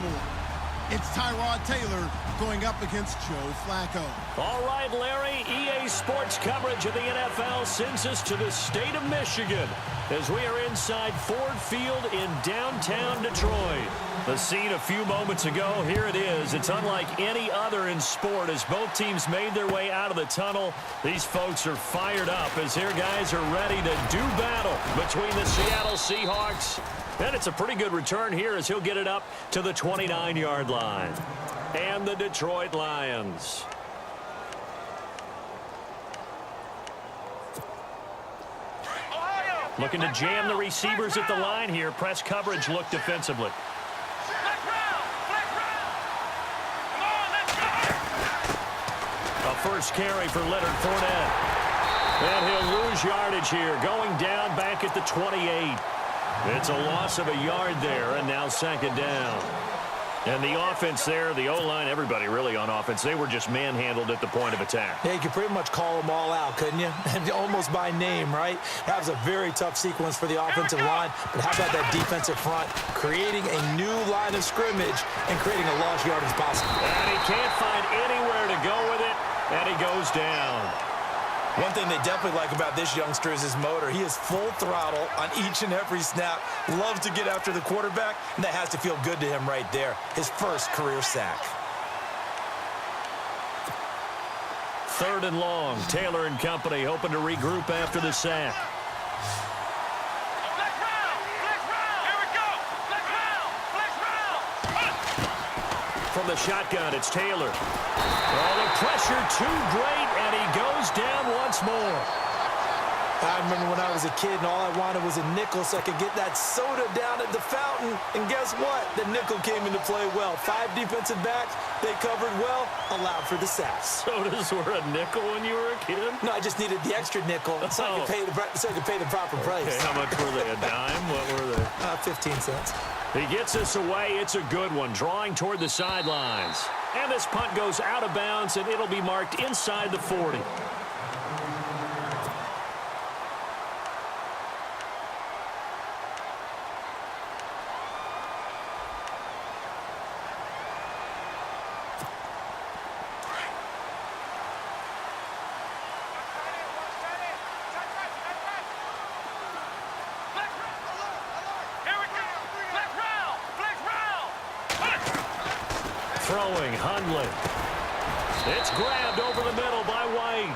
Baltimore. It's Tyrod Taylor going up against Joe Flacco. All right, Larry, EA Sports coverage of the NFL sends us to the state of Michigan as we are inside Ford Field in downtown Detroit. The scene a few moments ago, here it is. It's unlike any other in sport as both teams made their way out of the tunnel. These folks are fired up as their guys are ready to do battle between the Seattle Seahawks. And it's a pretty good return here as he'll get it up to the 29-yard line. And the Detroit Lions. Looking to jam the receivers at the line here. Press coverage look defensively. A first carry for Leonard Fournette. And he'll lose yardage here. Going down back at the 28. It's a loss of a yard there, and now second down. And the offense there, the O-line, everybody really on offense, they were just manhandled at the point of attack. Yeah, you could pretty much call them all out, couldn't you? Almost by name, right? That was a very tough sequence for the offensive line. But how about that defensive front creating a new line of scrimmage and creating a lost yardage possible? And he can't find anywhere to go with it, and he goes down. One thing they definitely like about this youngster is his motor. He is full throttle on each and every snap. Loves to get after the quarterback, and that has to feel good to him right there. His first career sack. Third and long. Taylor and company hoping to regroup after the sack. From the shotgun, it's Taylor. Oh, the pressure too great, and he goes down once more. I remember when I was a kid and all I wanted was a nickel so I could get that soda down at the fountain. And guess what? The nickel came into play well. 5 defensive backs, they covered well, allowed for the sacks. Sodas were a nickel when you were a kid? No, I just needed the extra nickel so I could pay the proper price. Okay, how much were they? A dime? What were they? 15 cents. He gets us away. It's a good one. Drawing toward the sidelines. And this punt goes out of bounds, and it'll be marked inside the 40. Throwing, Hundley. It's grabbed over the middle by White.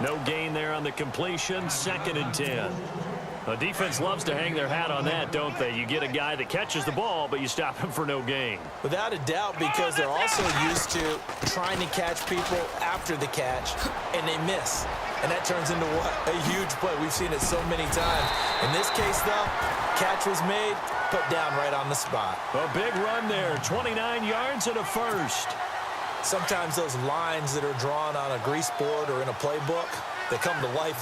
No gain there on the completion. Second and 10. The defense loves to hang their hat on that, don't they? You get a guy that catches the ball, but you stop him for no gain. Without a doubt, because they're also used to trying to catch people after the catch, and they miss. And that turns into what? A huge play. We've seen it so many times. In this case, though, catch was made, put down right on the spot. A big run there, 29 yards and a first. Sometimes those lines that are drawn on a grease board or in a playbook, they come to life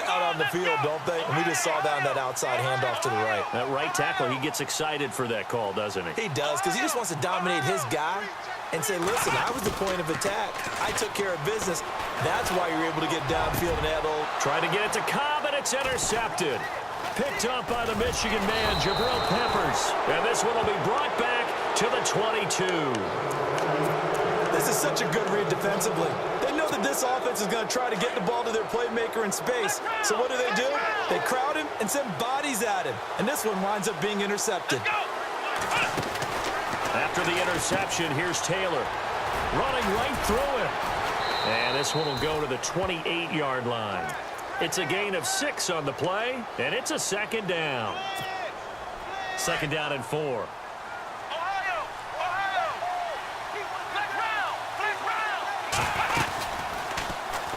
out on the field, don't they? And we just saw that on that outside handoff to the right. That right tackle, he gets excited for that call, doesn't he? He does, because he just wants to dominate his guy and say, listen, I was the point of attack. I took care of business. That's why you're able to get downfield and add old. Try to get it to Cobb, and it's intercepted. Picked up by the Michigan man, Jabril Peppers. And this one will be brought back to the 22. This is such a good read defensively. They know that this offense is going to try to get the ball to their playmaker in space. So what do? They crowd him and send bodies at him. And this one winds up being intercepted. After the interception, here's Taylor. Running right through him. And this one will go to the 28-yard line. It's a gain of 6 on the play, and it's a second down. Second down and 4.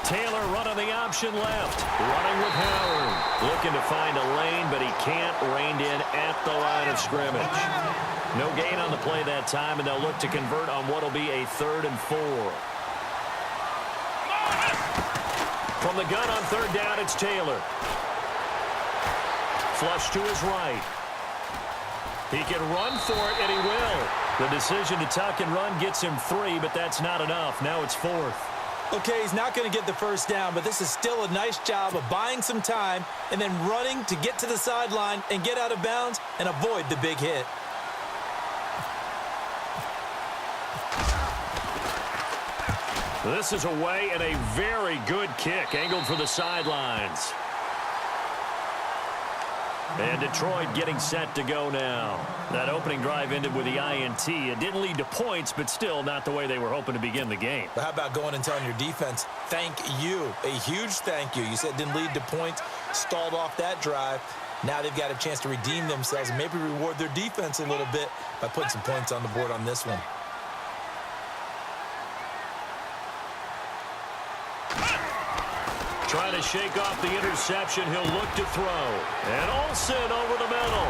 Taylor running the option left. Running with Howard. Looking to find a lane, but he can't. Reined in at the line of scrimmage. No gain on the play that time, and they'll look to convert on what will be a 3rd and 4. From the gun on 3rd down, it's Taylor. Flush to his right. He can run for it, and he will. The decision to tuck and run gets him 3, but that's not enough. Now it's 4th. Okay, he's not going to get the first down, but this is still a nice job of buying some time and then running to get to the sideline and get out of bounds and avoid the big hit. This is away and a very good kick angled for the sidelines. And Detroit getting set to go now. That opening drive ended with the INT. It didn't lead to points, but still not the way they were hoping to begin the game. But how about going and telling your defense, thank you, a huge thank you. You said it didn't lead to points, stalled off that drive. Now they've got a chance to redeem themselves and maybe reward their defense a little bit by putting some points on the board on this one. Trying to shake off the interception. He'll look to throw. And Olsen over the middle.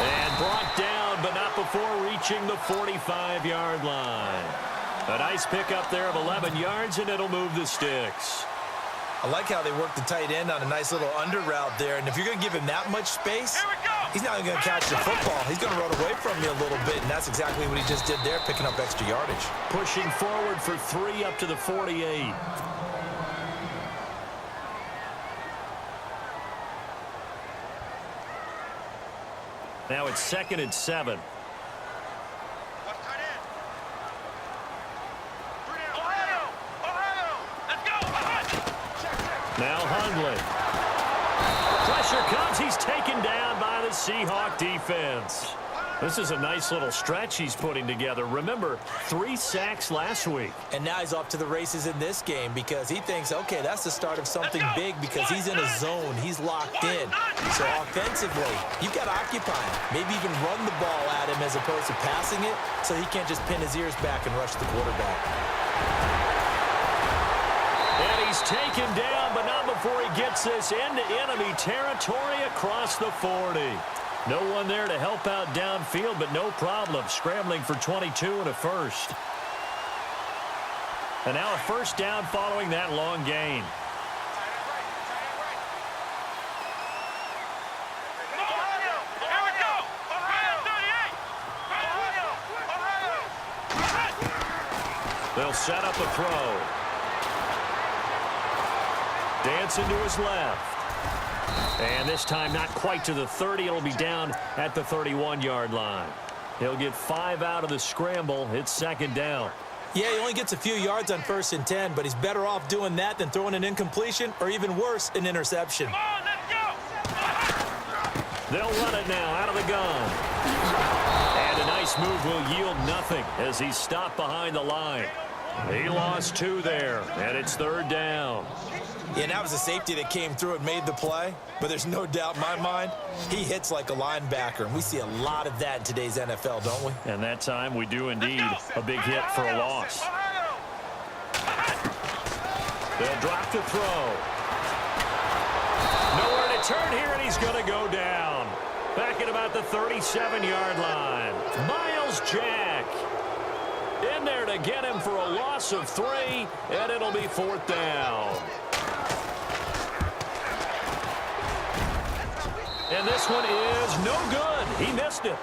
And brought down, but not before reaching the 45-yard line. A nice pickup there of 11 yards, and it'll move the sticks. I like how they work the tight end on a nice little under route there. And if you're going to give him that much space, he's not going to catch the football. He's going to run away from you a little bit, and that's exactly what he just did there, picking up extra yardage. Pushing forward for 3 up to the 48. Now it's 2nd and 7. Now Hundley. Pressure comes. He's taken down by the Seahawk defense. This is a nice little stretch he's putting together. Remember, 3 sacks last week. And now he's off to the races in this game because he thinks, okay, that's the start of something big because he's in a zone. He's locked in. So offensively, you've got to occupy him. Maybe even run the ball at him as opposed to passing it so he can't just pin his ears back and rush the quarterback. And he's taken down, but not before he gets this into enemy territory across the 40. No one there to help out downfield, but no problem. Scrambling for 22 and a first. And now a first down following that long gain. They'll set up a throw. Dancing to his left. And this time not quite to the 30. It'll be down at the 31-yard line. He'll get 5 out of the scramble. It's 2nd down. Yeah, he only gets a few yards on 1st and 10, but he's better off doing that than throwing an incompletion or even worse, an interception. Come on, let's go. They'll run it now out of the gun. And a nice move will yield nothing as he's stopped behind the line. He lost 2 there, and it's 3rd down. Yeah, and that was a safety that came through and made the play. But there's no doubt in my mind, he hits like a linebacker. And we see a lot of that in today's NFL, don't we? And that time we do indeed. A big hit for a loss. They'll drop the throw. Nowhere to turn here, and he's going to go down. Back at about the 37-yard line. Miles Jack in there to get him for a loss of 3, and it'll be 4th down. And this one is no good. He missed it.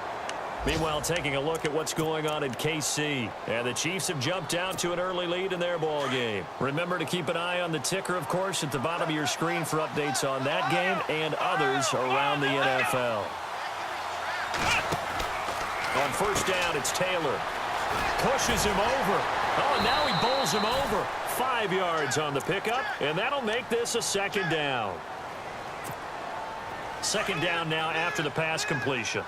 Meanwhile, taking a look at what's going on in KC. And the Chiefs have jumped out to an early lead in their ball game. Remember to keep an eye on the ticker, of course, at the bottom of your screen for updates on that game and others around the NFL. On 1st down, it's Taylor. Pushes him over. Oh, and now he bowls him over. 5 yards on the pickup, and that'll make this a 2nd down. 2nd down now after the pass completion.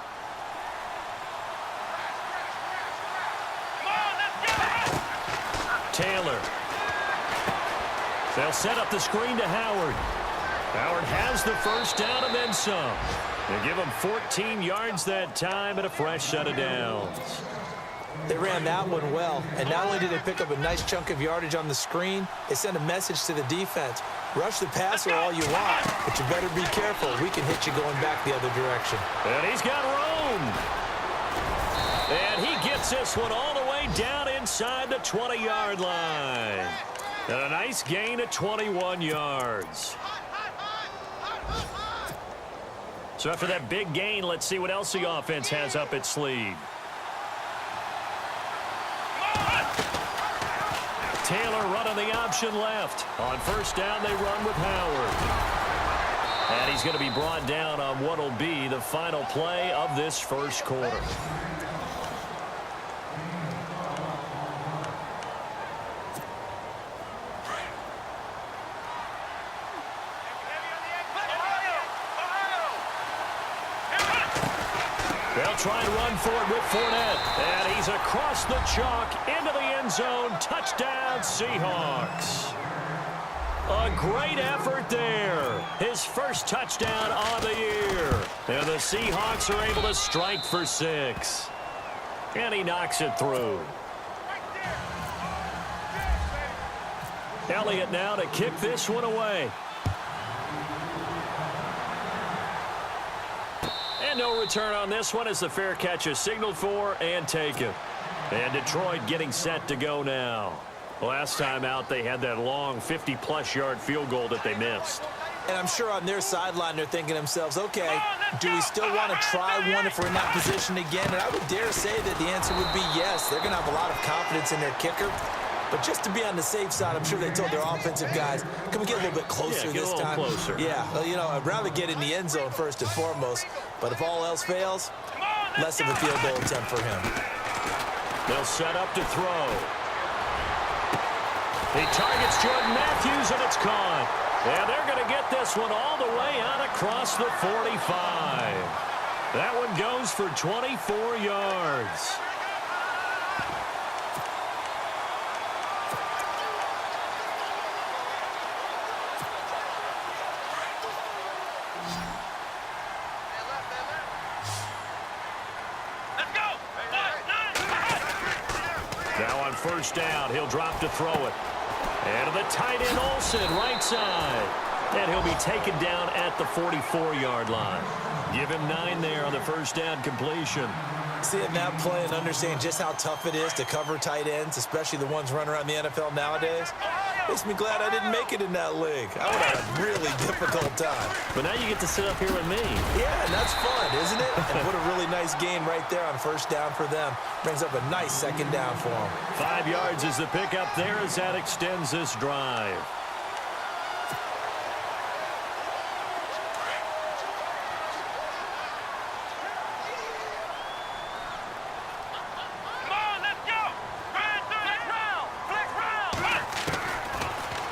Taylor. They'll set up the screen to Howard. Howard has the first down and then some. They give him 14 yards that time and a fresh set of downs. They ran that one well, and not only did they pick up a nice chunk of yardage on the screen, they sent a message to the defense. Rush the passer all you want, but you better be careful. We can hit you going back the other direction. And he's got room. And he gets this one all the way down inside the 20-yard line. And a nice gain of 21 yards. So after that big gain, let's see what else the offense has up its sleeve. Taylor running the option left. On 1st down, they run with Howard. And he's going to be brought down on what will be the final play of this first quarter. They'll try and run for it with Fournette. And he's across the chalk into the end zone. Touchdown, Seahawks. A great effort there. His first touchdown on the year. And the Seahawks are able to strike for 6. And he knocks it through. Elliott now to kick this one away. And no return on this one as the fair catch is signaled for and taken. And Detroit getting set to go now. Last time out, they had that long 50-plus yard field goal that they missed. And I'm sure on their sideline, they're thinking to themselves, okay, do we still want to try one if we're in that position again? And I would dare say that the answer would be yes. They're going to have a lot of confidence in their kicker. But just to be on the safe side, I'm sure they told their offensive guys, can we get a little bit closer this time? Closer. Yeah, well, you know, I'd rather get in the end zone first and foremost. But if all else fails, less of a field goal attempt for him. They'll set up to throw. He targets Jordan Matthews, and it's caught. And they're going to get this one all the way out across the 45. That one goes for 24 yards. Now on first down, he'll drop to throw it. And to the tight end, Olsen, right side. And he'll be taken down at the 44-yard line. Give him 9 there on the first down completion. Seeing that play and understanding just how tough it is to cover tight ends, especially the ones running around the NFL nowadays, makes me glad I didn't make it in that league. I would have had a really difficult time. But now you get to sit up here with me. Yeah, and that's fun, isn't it? And what a really nice gain right there on first down for them. Brings up a nice second down for them. 5 yards is the pickup there as that extends this drive.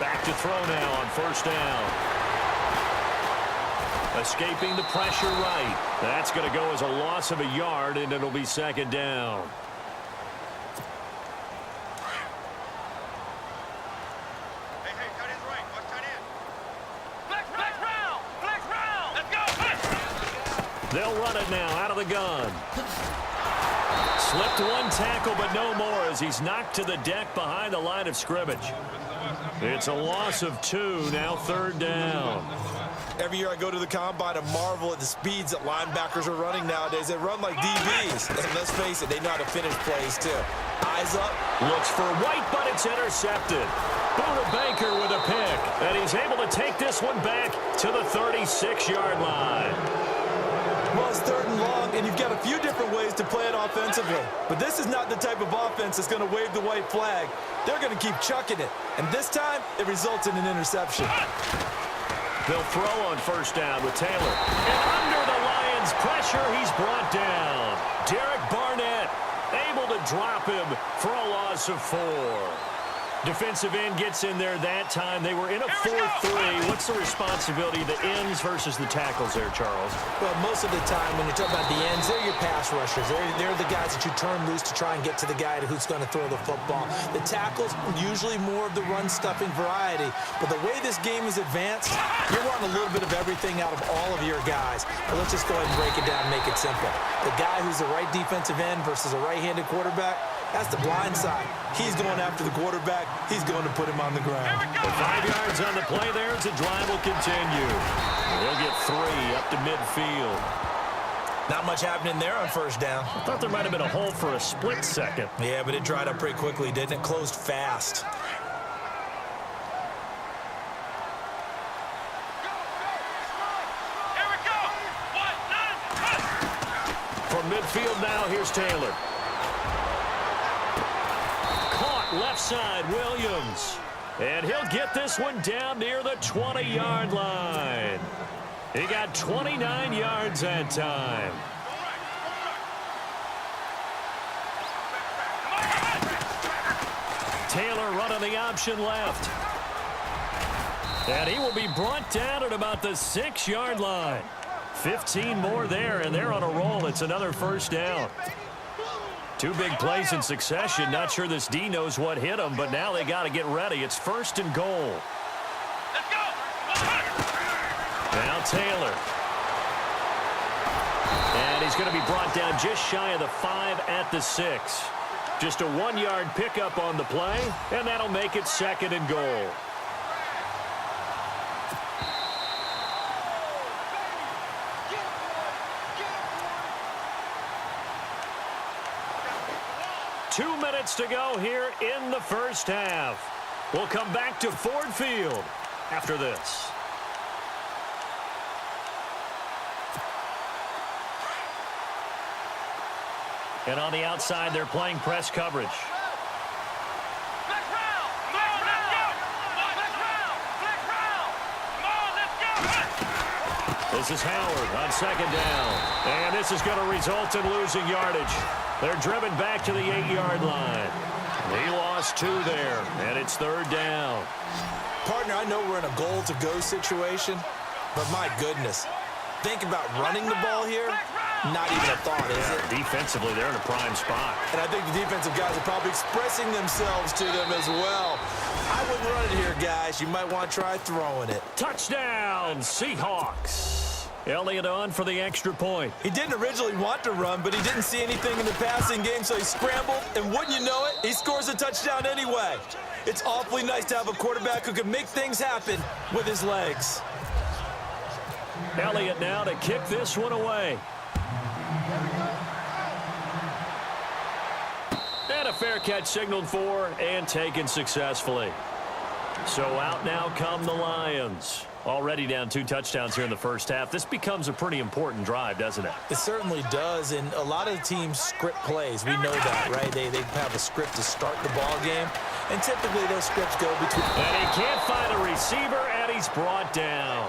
Back to throw now on first down. Escaping the pressure right. That's going to go as a loss of a yard, and it'll be second down. They'll run it now out of the gun. Slipped one tackle, but no more as he's knocked to the deck behind the line of scrimmage. It's a loss of 2, now third down. Every year I go to the combine and marvel at the speeds that linebackers are running nowadays. They run like DBs. And let's face it, they know how to finish plays too. Eyes up. Looks for White, but it's intercepted. Buda Baker with a pick. And he's able to take this one back to the 36-yard line. Well, it's third and long, and you've got a few different ways to play it offensively. But this is not the type of offense that's going to wave the white flag. They're going to keep chucking it. And this time, it results in an interception. They'll throw on first down with Taylor. And under the Lions' pressure, he's brought down. Derek Barnett able to drop him for a loss of 4. Defensive end gets in there that time. They were in a 4-3. What's the responsibility of the ends versus the tackles there, Charles? Well, most of the time when you talk about the ends, they're your pass rushers. They're the guys that you turn loose to try and get to the guy who's going to throw the football. The tackles, usually more of the run-stuffing variety. But the way this game is advanced, you're wanting a little bit of everything out of all of your guys. But let's just go ahead and break it down and make it simple. The guy who's the right defensive end versus a right-handed quarterback, that's the blind side. He's going after the quarterback. He's going to put him on the ground. 5 yards on the play there as the drive will continue. They'll get 3 up to midfield. Not much happening there on first down. I thought there might have been a hole for a split second. Yeah, but it dried up pretty quickly, didn't it? Closed fast. From midfield now, here's Taylor. Left side, Williams. And he'll get this one down near the 20-yard line. He got 29 yards that time. Taylor running the option left. And he will be brought down at about the 6-yard line. 15 more there, and they're on a roll. It's another first down. Two big plays in succession. Not sure this D knows what hit him, but now they got to get ready. It's first and goal. Let's go. Now Taylor. And he's going to be brought down just shy of the 5 at the 6. Just a 1-yard pickup on the play, and that'll make it second and goal. Two minutes to go here in the first half. We'll come back to Ford Field after this. And on the outside, they're playing press coverage. This is Howard on second down. And this is going to result in losing yardage. They're driven back to the 8-yard line. He lost 2 there, and it's third down. Partner, I know we're in a goal-to-go situation, but my goodness. Think about running the ball here. Not even a thought, is it? Defensively, they're in a prime spot. And I think the defensive guys are probably expressing themselves to them as well. I wouldn't run it here, guys. You might want to try throwing it. Touchdown, Seahawks. Elliott on for the extra point. He didn't originally want to run, but he didn't see anything in the passing game, so he scrambled. And wouldn't you know it, he scores a touchdown anyway. It's awfully nice to have a quarterback who can make things happen with his legs. Elliott now to kick this one away. And a fair catch signaled for and taken successfully. So out now come the Lions. Already down 2 touchdowns here in the first half. This becomes a pretty important drive, doesn't it? It certainly does, and a lot of teams script plays. We know that, right? They have a script to start the ball game, and typically those scripts go between. And he can't find a receiver, and he's brought down.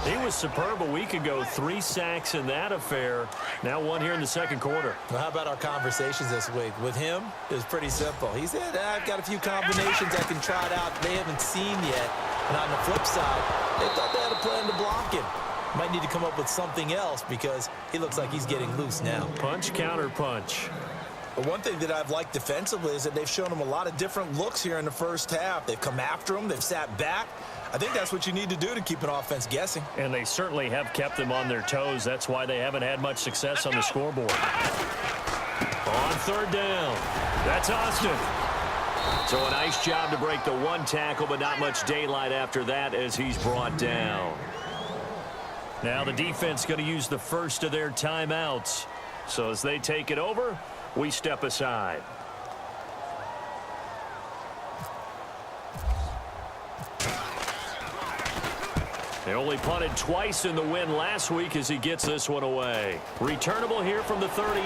He was superb a week ago. 3 sacks in that affair. Now 1 here in the second quarter. Well, how about our conversations this week? With him, it was pretty simple. He said, I've got a few combinations I can try it out they haven't seen yet. And on the flip side, they thought they had a plan to block him. Might need to come up with something else because he looks like he's getting loose now. Punch, counter punch. But one thing that I've liked defensively is that they've shown him a lot of different looks here in the first half. They've come after him. They've sat back. I think that's what you need to do to keep an offense guessing. And they certainly have kept them on their toes. That's why they haven't had much success on the scoreboard. On third down, that's Austin. So a nice job to break the 1 tackle, but not much daylight after that as he's brought down. Now the defense going to use the first of their timeouts. So as they take it over, we step aside. They only punted twice in the win last week as he gets this one away. Returnable here from the 38.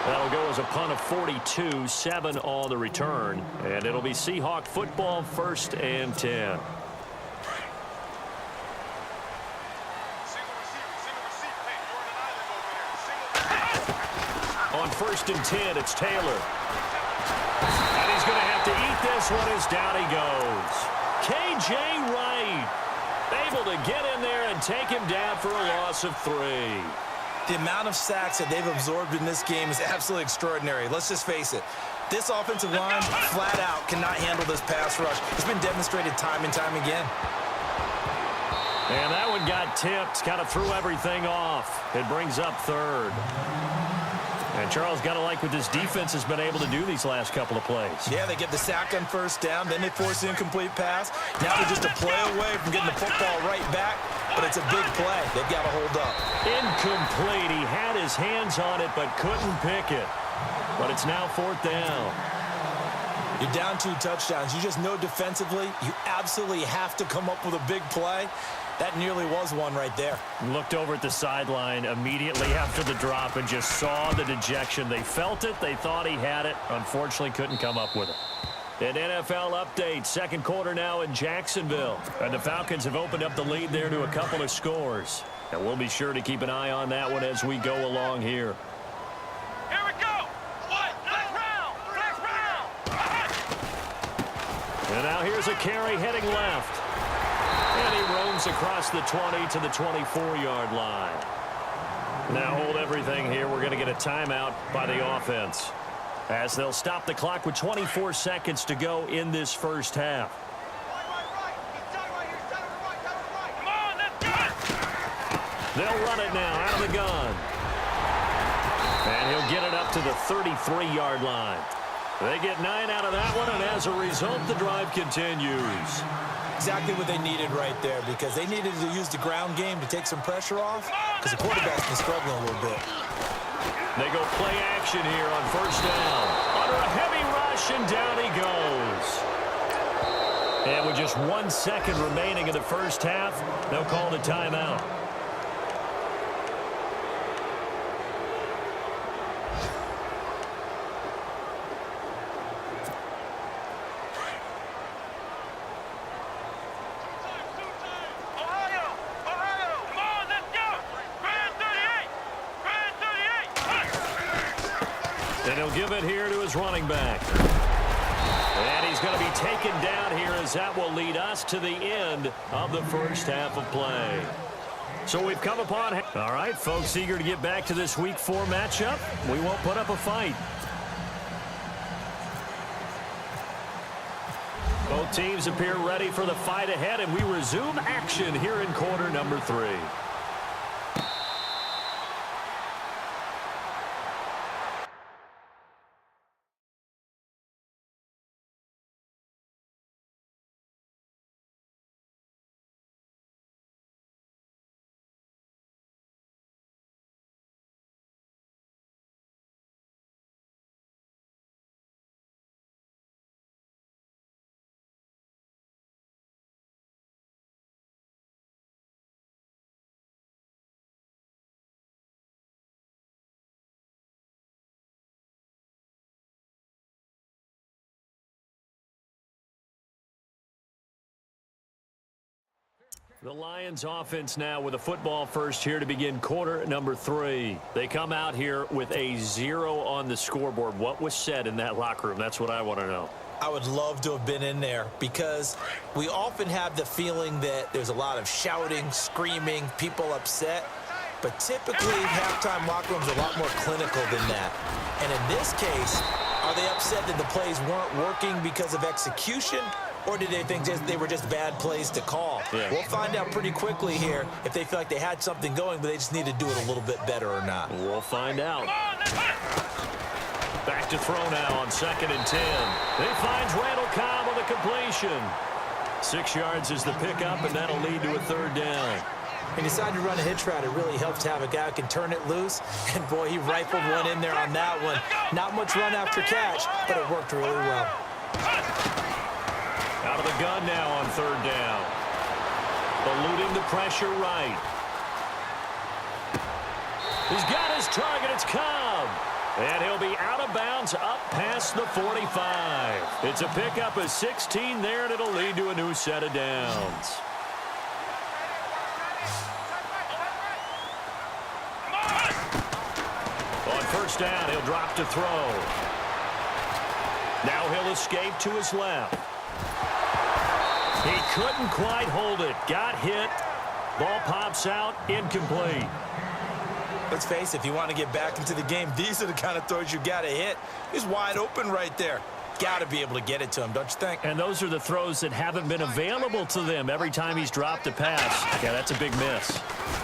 That'll go as a punt of 42, 7 on the return. And it'll be Seahawk football, 1st and 10. On 1st and 10, it's Taylor. And he's going to have to eat this one as down he goes. K.J. Wright able to get in there and take him down for a loss of 3. The amount of sacks that they've absorbed in this game is absolutely extraordinary. Let's just face it. This offensive line, flat out, cannot handle this pass rush. It's been demonstrated time and time again. And that one got tipped, kind of threw everything off. It brings up 3rd. And Charles, got to like what this defense has been able to do these last couple of plays. Yeah, they get the sack on 1st down, then they force the incomplete pass. Now they're just a play away from getting the football right back, but it's a big play. They've got to hold up. Incomplete. He had his hands on it, but couldn't pick it. But it's now 4th down. You're down 2 touchdowns. You just know defensively you absolutely have to come up with a big play. That nearly was one right there. Looked over at the sideline immediately after the drop and just saw the dejection. They felt it. They thought he had it. Unfortunately, couldn't come up with it. An NFL update. Second quarter now in Jacksonville. And the Falcons have opened up the lead there to a couple of scores. And we'll be sure to keep an eye on that one as we go along here. Here we go. Next round. And now here's a carry heading left. And he roams gains across the 20 to the 24-yard line. Now hold everything here. We're going to get a timeout by the offense, as they'll stop the clock with 24 seconds to go in this first half. They'll run it now out of the gun. And he'll get it up to the 33-yard line. They get 9 out of that one, and as a result, the drive continues. Exactly what they needed right there, because they needed to use the ground game to take some pressure off, because the quarterback's been struggling a little bit. They go play action here on first down. Under a heavy rush, and down he goes. And with just 1 second remaining in the first half, they'll call the timeout. And he'll give it here to his running back. And he's going to be taken down here, as that will lead us to the end of the first half of play. So we've come upon... All right, folks, eager to get back to this Week 4 matchup. We won't put up a fight. Both teams appear ready for the fight ahead, and we resume action here in quarter number 3. The Lions offense now with a football first here to begin quarter number 3. They come out here with a 0 on the scoreboard. What was said in that locker room? That's what I want to know. I would love to have been in there, because we often have the feeling that there's a lot of shouting, screaming, people upset. But typically, halftime locker rooms are a lot more clinical than that. And in this case, are they upset that the plays weren't working because of execution? Or did they think they were just bad plays to call? Yeah. We'll find out pretty quickly here if they feel like they had something going, but they just need to do it a little bit better or not. We'll find out. Back to throw now on 2nd and 10. He finds Randall Cobb with a completion. 6 yards is the pickup, and that'll lead to a 3rd down. He decided to run a hitch route. It really helps to have a guy who can turn it loose. And, boy, he rifled one in there on that one. Not much run after catch, but it worked really well. Out of the gun now on 3rd down. Eluding the pressure right. He's got his target. It's Cobb. And he'll be out of bounds up past the 45. It's a pickup of 16 there, and it'll lead to a new set of downs. On first down, he'll drop to throw. Now he'll escape to his left. He couldn't quite hold it. Got hit. Ball pops out. Incomplete. Let's face it, if you want to get back into the game, these are the kind of throws you got to hit. He's wide open right there. Got to be able to get it to him, don't you think? And those are the throws that haven't been available to them every time he's dropped a pass. Yeah, that's a big miss.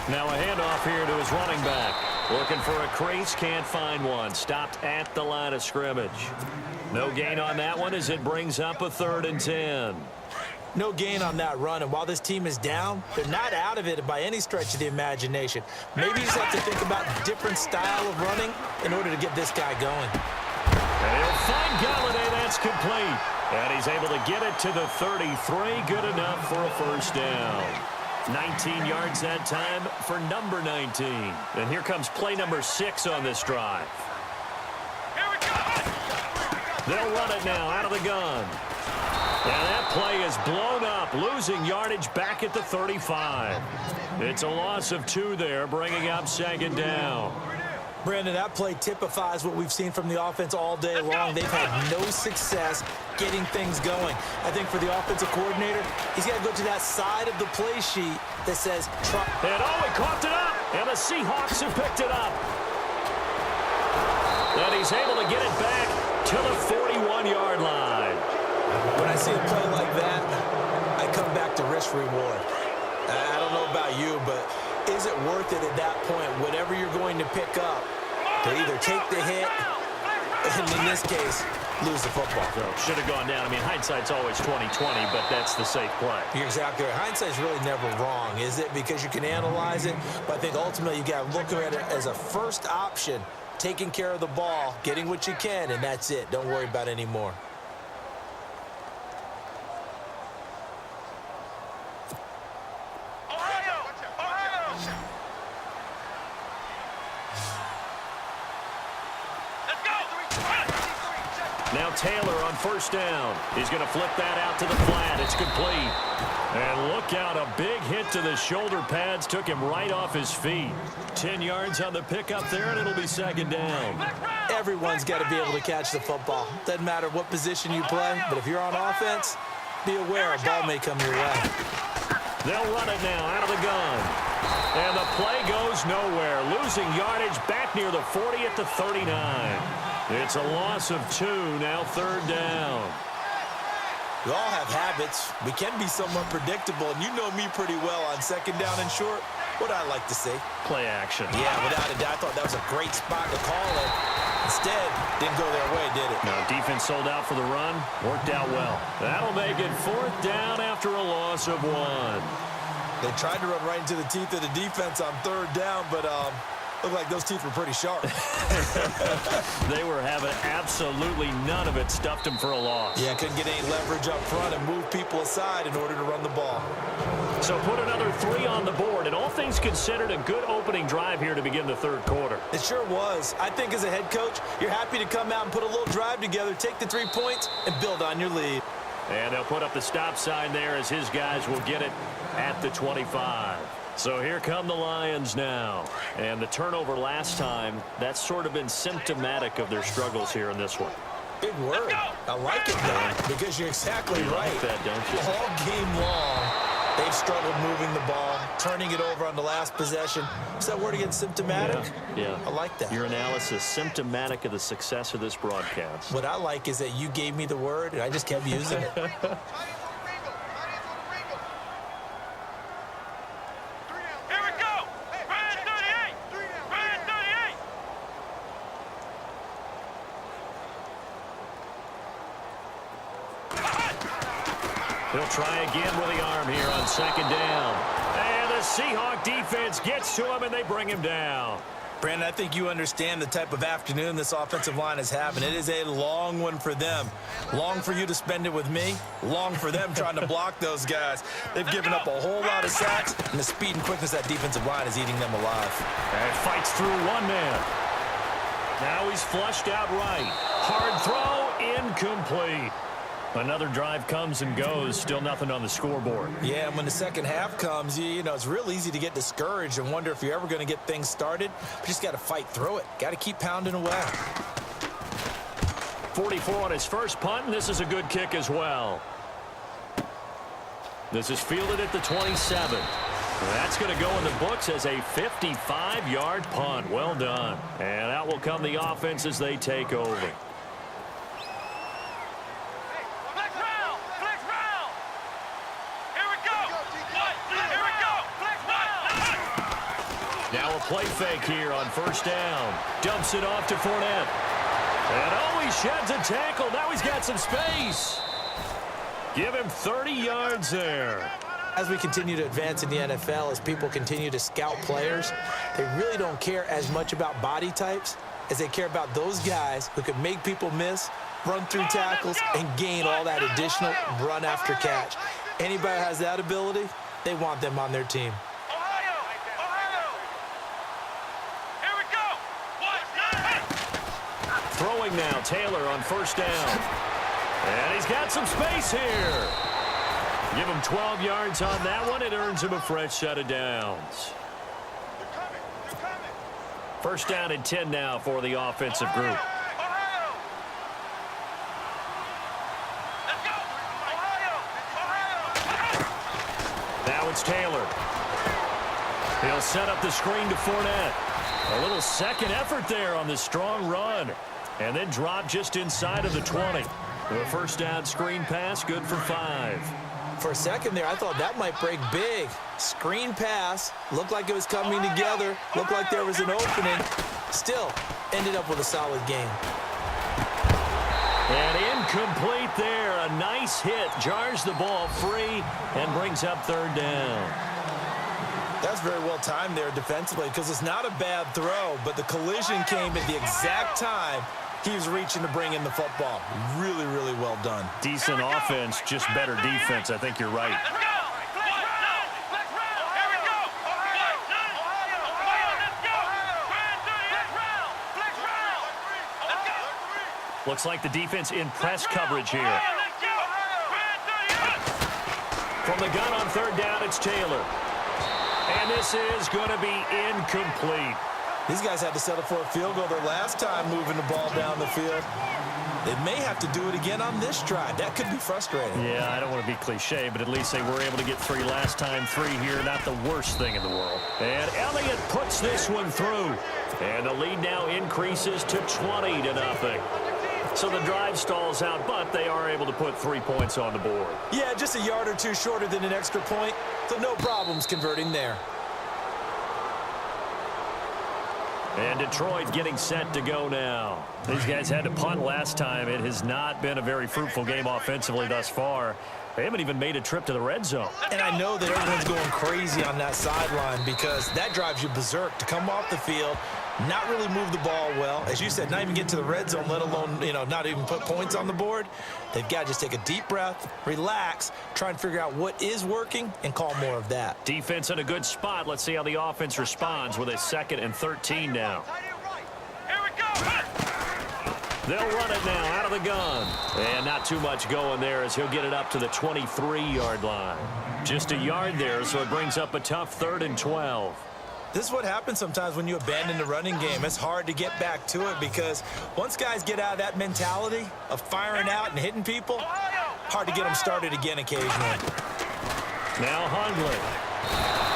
Now a handoff here to his running back. Looking for a crease, can't find one. Stopped at the line of scrimmage. No gain on that one as it brings up a 3rd and 10. No gain on that run, and while this team is down, they're not out of it by any stretch of the imagination. Maybe you just have to think about a different style of running in order to get this guy going. And he'll find Galladay. That's complete. And he's able to get it to the 33. Good enough for a 1st down. 19 yards that time for number 19. And here comes play number 6 on this drive. They'll run it now out of the gun. And that play is blown up, losing yardage back at the 35. It's a loss of 2 there, bringing up 2nd down. Brandon, that play typifies what we've seen from the offense all day long. They've had no success getting things going. I think for the offensive coordinator, he's got to go to that side of the play sheet that says try. And he coughed it up, and the Seahawks have picked it up. And he's able to get it back to the 41-yard line. When I see a play like that, I come back to risk-reward. I don't know about you, but is it worth it at that point, whatever you're going to pick up, to either take the hit, and in this case, lose the football? So should have gone down. I mean, hindsight's always 20/20, but that's the safe play. You're exactly right. Hindsight's really never wrong, is it? Because you can analyze it, but I think ultimately you got to look at it as a first option, taking care of the ball, getting what you can, and that's it. Don't worry about any more. Now Taylor on first down. He's going to flip that out to the flat. It's complete. And look out, a big hit to the shoulder pads took him right off his feet. 10 yards on the pickup there, and it'll be second down. Everyone's got to be able to catch the football. Doesn't matter what position you play, but if you're on offense, be aware a ball may come your way. They'll run it now out of the gun. And the play goes nowhere. Losing yardage back near the 40 at the 39. It's a loss of 2, now third down. We all have habits. We can be somewhat predictable, and you know me pretty well on second down and short. What I like to see? Play action. Yeah, without a doubt. I thought that was a great spot to call it. Instead, didn't go their way, did it? No, defense sold out for the run. Worked out well. That'll make it fourth down after a loss of 1. They tried to run right into the teeth of the defense on third down, but looked like those teeth were pretty sharp. They were having absolutely none of it. Stuffed them for a loss. Yeah, couldn't get any leverage up front and move people aside in order to run the ball. So put another 3 on the board, and all things considered, a good opening drive here to begin the third quarter. It sure was. I think as a head coach, you're happy to come out and put a little drive together, take the 3 points, and build on your lead. And they'll put up the stop sign there as his guys will get it at the 25. So here come the Lions now. And the turnover last time, that's sort of been symptomatic of their struggles here in this one. Big word. I like it, though, because you're exactly right. Like that, don't you? All game long, they've struggled moving the ball, turning it over on the last possession. Is that word again, symptomatic? Yeah. I like that. Your analysis, symptomatic of the success of this broadcast. What I like is that you gave me the word, and I just kept using it. He'll try again with the arm here on second down. And the Seahawk defense gets to him, and they bring him down. Brandon, I think you understand the type of afternoon this offensive line is having. It is a long one for them. Long for you to spend it with me. Long for them trying to block those guys. They've given up a whole lot of sacks, and the speed and quickness of that defensive line is eating them alive. And fights through one man. Now he's flushed out right. Hard throw, incomplete. Another drive comes and goes, still nothing on the scoreboard. Yeah, and when the second half comes, you know, it's real easy to get discouraged and wonder if you're ever going to get things started. But you just got to fight through it. Got to keep pounding away. 44 on his first punt, and this is a good kick as well. This is fielded at the 27. That's going to go in the books as a 55-yard punt. Well done. And out will come the offense as they take over. Now a play fake here on first down. Dumps it off to Fournette. And he sheds a tackle. Now he's got some space. Give him 30 yards there. As we continue to advance in the NFL, as people continue to scout players, they really don't care as much about body types as they care about those guys who can make people miss, run through tackles, and gain all that additional run after catch. Anybody who has that ability, they want them on their team. Throwing now, Taylor on first down. And he's got some space here. Give him 12 yards on that one. It earns him a fresh set of downs. First down and 10 now for the offensive group. Now it's Taylor. He'll set up the screen to Fournette. A little second effort there on this strong run. And then drop just inside of the 20. The first down screen pass, good for 5. For a second there, I thought that might break big. Screen pass, looked like it was coming together, looked like there was an opening. Still, ended up with a solid game. And incomplete there. A nice hit. Jars the ball free and brings up third down. That's very well timed there defensively because it's not a bad throw, but the collision came at the exact time he was reaching to bring in the football. Really, really well done. Decent offense, just better defense. I think you're right. Looks like the defense in press coverage here. From the gun on third down, it's Taylor. And this is going to be incomplete. These guys had to settle for a field goal their last time moving the ball down the field. They may have to do it again on this drive. That could be frustrating. Yeah, I don't want to be cliche, but at least they were able to get 3 last time. 3 here, not the worst thing in the world. And Elliott puts this one through. And the lead now increases to 20-0. So the drive stalls out, but they are able to put 3 points on the board. Yeah, just a yard or two shorter than an extra point, so no problems converting there. And Detroit getting set to go now. These guys had to punt last time. It has not been a very fruitful game offensively thus far. They haven't even made a trip to the red zone. And I know that everyone's going crazy on that sideline because that drives you berserk to come off the field, not really move the ball well. As you said, not even get to the red zone, let alone, not even put points on the board. They've got to just take a deep breath, relax, try and figure out what is working and call more of that. Defense in a good spot. Let's see how the offense responds with a 2nd and 13 now. Here we go. They'll run it now out of the gun. And not too much going there as he'll get it up to the 23-yard line. Just a yard there, so it brings up a tough 3rd and 12. This is what happens sometimes when you abandon the running game. It's hard to get back to it because once guys get out of that mentality of firing out and hitting people, hard to get them started again occasionally. Now Hundley.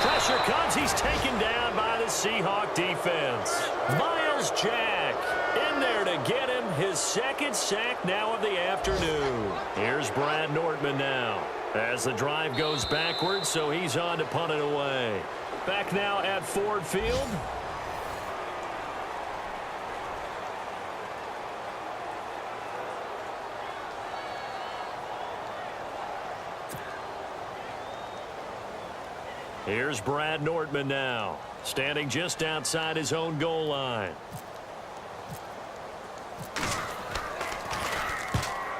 Pressure comes. He's taken down by the Seahawks defense. Miles Jack in there to get him his 2nd sack now of the afternoon. Here's Brad Nordman now as the drive goes backwards, so he's on to punt it away. Back now at Ford Field. Here's Brad Nordman now, standing just outside his own goal line.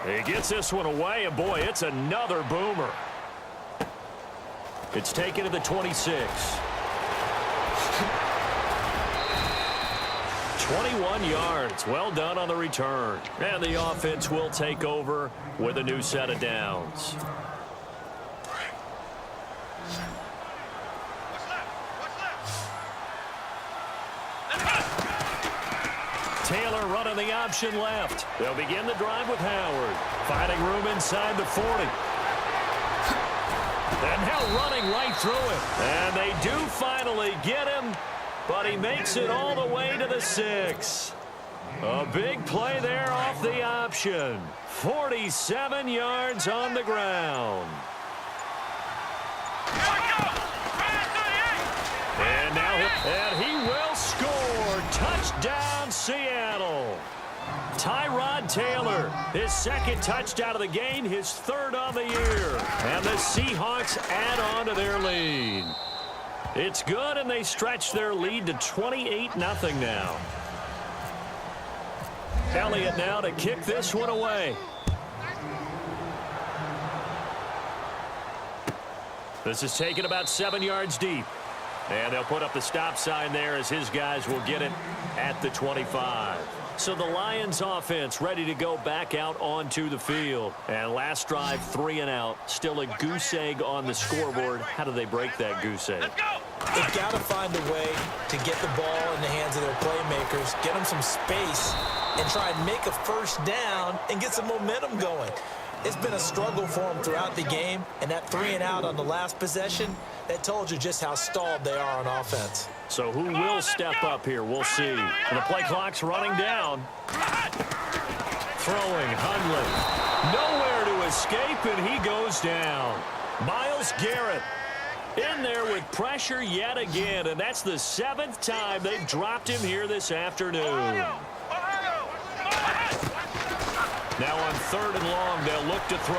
He gets this one away, and boy, it's another boomer. It's taken to the 26. 21 yards. Well done on the return. And the offense will take over with a new set of downs. Taylor running the option left. They'll begin the drive with Howard. Finding room inside the 40. And now running right through it. And they do finally get him, but he makes it all the way to the 6. A big play there off the option. 47 yards on the ground. And now he will score. Touchdown, Seattle. Tyrod Taylor, his 2nd touchdown of the game, his 3rd on the year. And the Seahawks add on to their lead. It's good, and they stretch their lead to 28-0 now. Elliott now to kick this one away. This is taken about 7 yards deep. And they'll put up the stop sign there as his guys will get it at the 25. So the Lions offense ready to go back out onto the field. And last drive, 3 and out. Still a goose egg on the scoreboard. How do they break that goose egg? Let's go. They've got to find a way to get the ball in the hands of their playmakers, get them some space, and try and make a first down and get some momentum going. It's been a struggle for them throughout the game, and that 3-and-out on the last possession, that told you just how stalled they are on offense. So who will step up here? We'll see. The play clock's running down. Throwing, Hundley. Nowhere to escape, and he goes down. Myles Garrett in there with pressure yet again, and that's the 7th time they've dropped him here this afternoon. Now on 3rd and long, they'll look to throw.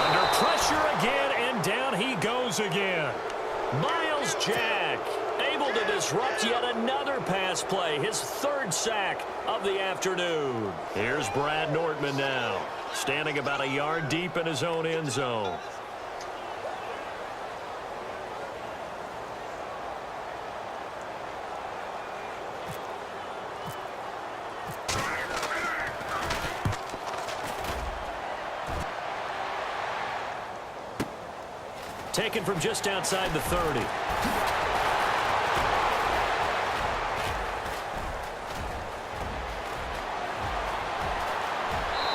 Under pressure again, and down he goes again. Myles Jack able to disrupt yet another pass play, his 3rd sack of the afternoon. Here's Brad Nortman now, standing about a yard deep in his own end zone. Taken from just outside the 30.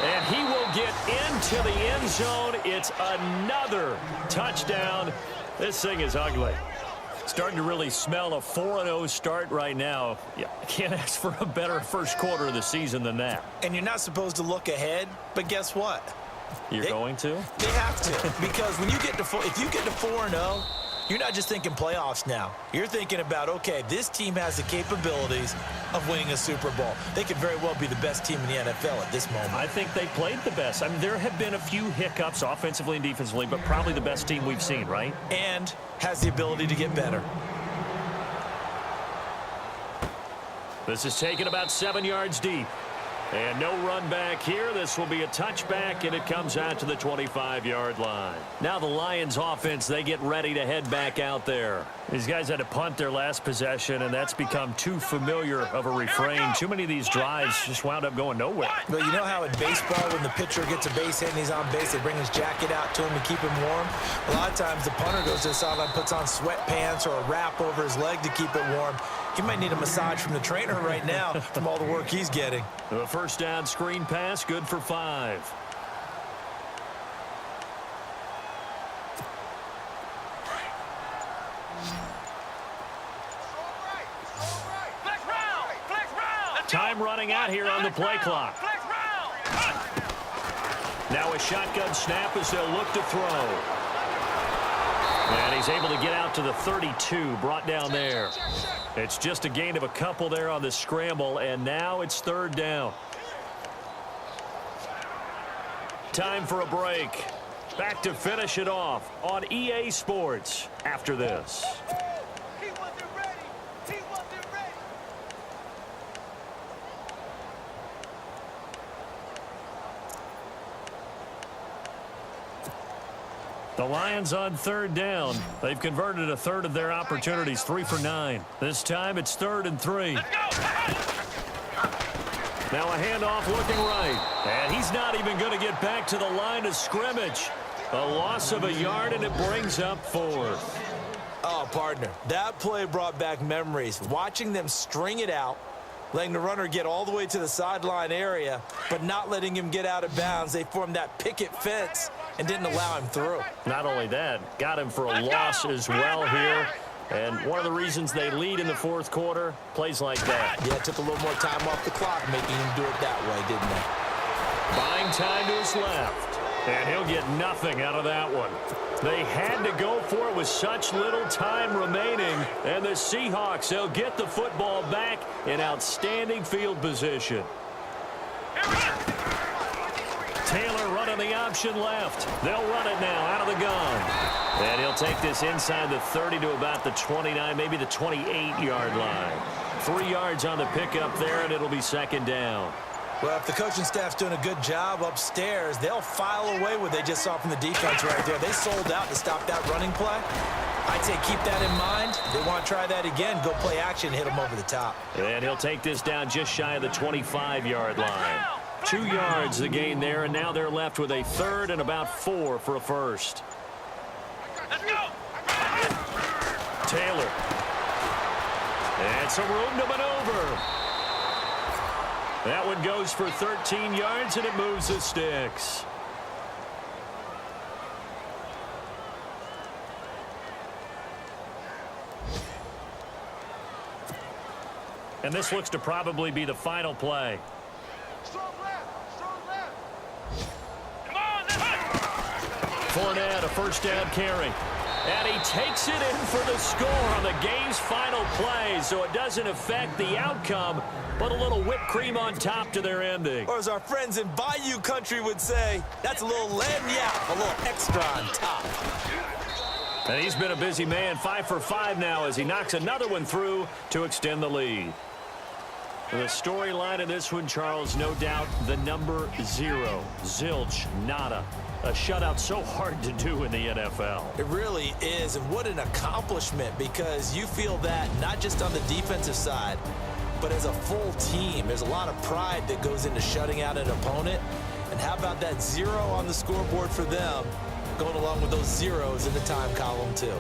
And he will get into the end zone. It's another touchdown. This thing is ugly. Starting to really smell a 4-0 start right now. Yeah, can't ask for a better first quarter of the season than that. And you're not supposed to look ahead, but guess what? You're going to? They have to, because when you get to if you get to 4-0, you're not just thinking playoffs now. You're thinking about, okay, this team has the capabilities of winning a Super Bowl. They could very well be the best team in the NFL at this moment. I think they played the best. I mean, there have been a few hiccups offensively and defensively, but probably the best team we've seen, right? And has the ability to get better. This is taken about 7 yards deep. And no run back here. This will be a touchback, and it comes out to the 25-yard line. Now the Lions offense, they get ready to head back out there. These guys had to punt their last possession, and that's become too familiar of a refrain. Too many of these drives just wound up going nowhere. Well, you know how in baseball, when the pitcher gets a base hit and he's on base, they bring his jacket out to him to keep him warm? A lot of times the punter goes to the sideline, puts on sweatpants or a wrap over his leg to keep it warm. He might need a massage from the trainer right now from all the work he's getting. The first down screen pass, good for 5. Time running out here on the play clock. Now a shotgun snap as they'll look to throw. And he's able to get out to the 32, brought down there. It's just a gain of a couple there on the scramble, and now it's 3rd down. Time for a break. Back to finish it off on EA Sports after this. The Lions on 3rd down. They've converted a third of their opportunities, 3 for 9. This time it's 3rd and 3. Now a handoff looking right. And he's not even going to get back to the line of scrimmage. A loss of a yard, and it brings up 4th. Oh, partner, that play brought back memories. Watching them string it out, letting the runner get all the way to the sideline area, but not letting him get out of bounds. They formed that picket fence and didn't allow him through. Not only that, got him for a loss as well here. And one of the reasons they lead in the 4th quarter, plays like that. Yeah, it took a little more time off the clock, making him do it that way, didn't they? Buying time to his left. And he'll get nothing out of that one. They had to go for it with such little time remaining. And the Seahawks, they'll get the football back in outstanding field position. Taylor running the option left. They'll run it now out of the gun. And he'll take this inside the 30 to about the 29, maybe the 28-yard line. 3 yards on the pickup there, and it'll be 2nd down. Well, if the coaching staff's doing a good job upstairs, they'll file away what they just saw from the defense right there. They sold out to stop that running play. I'd say keep that in mind. If they want to try that again, go play action and hit them over the top. And he'll take this down just shy of the 25-yard line. 2 yards the gain there, and now they're left with a 3rd and about 4 for a first. Let's go. Taylor. And some room to maneuver. That one goes for 13 yards, and it moves the sticks. And this looks to probably be the final play. Fournette, a first down carry. And he takes it in for the score on the game's final play, so it doesn't affect the outcome, but a little whipped cream on top to their ending. Or as our friends in Bayou country would say, that's a little lagniappe, a little extra on top. And he's been a busy man, 5 for 5 now as he knocks another one through to extend the lead. The storyline of this one, Charles, no doubt the number 0. Zilch, nada. A shutout so hard to do in the NFL. It really is, and what an accomplishment, because you feel that not just on the defensive side, but as a full team. There's a lot of pride that goes into shutting out an opponent. And how about that 0 on the scoreboard for them, going along with those zeros in the time column too.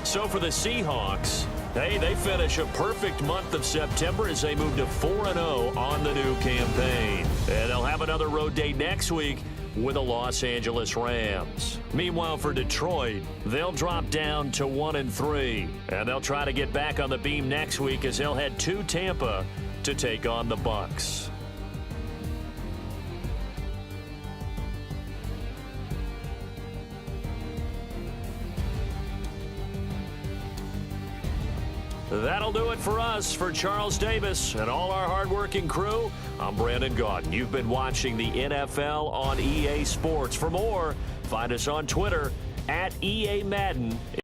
So for the Seahawks, hey, they finish a perfect month of September as they move to 4-0 on the new campaign. And they'll have another road day next week with the Los Angeles Rams. Meanwhile, for Detroit, they'll drop down to 1-3. And they'll try to get back on the beam next week as they'll head to Tampa to take on the Bucs. That'll do it for us. For Charles Davis and all our hardworking crew, I'm Brandon Gaudin. You've been watching the NFL on EA Sports. For more, find us on Twitter @EA Madden.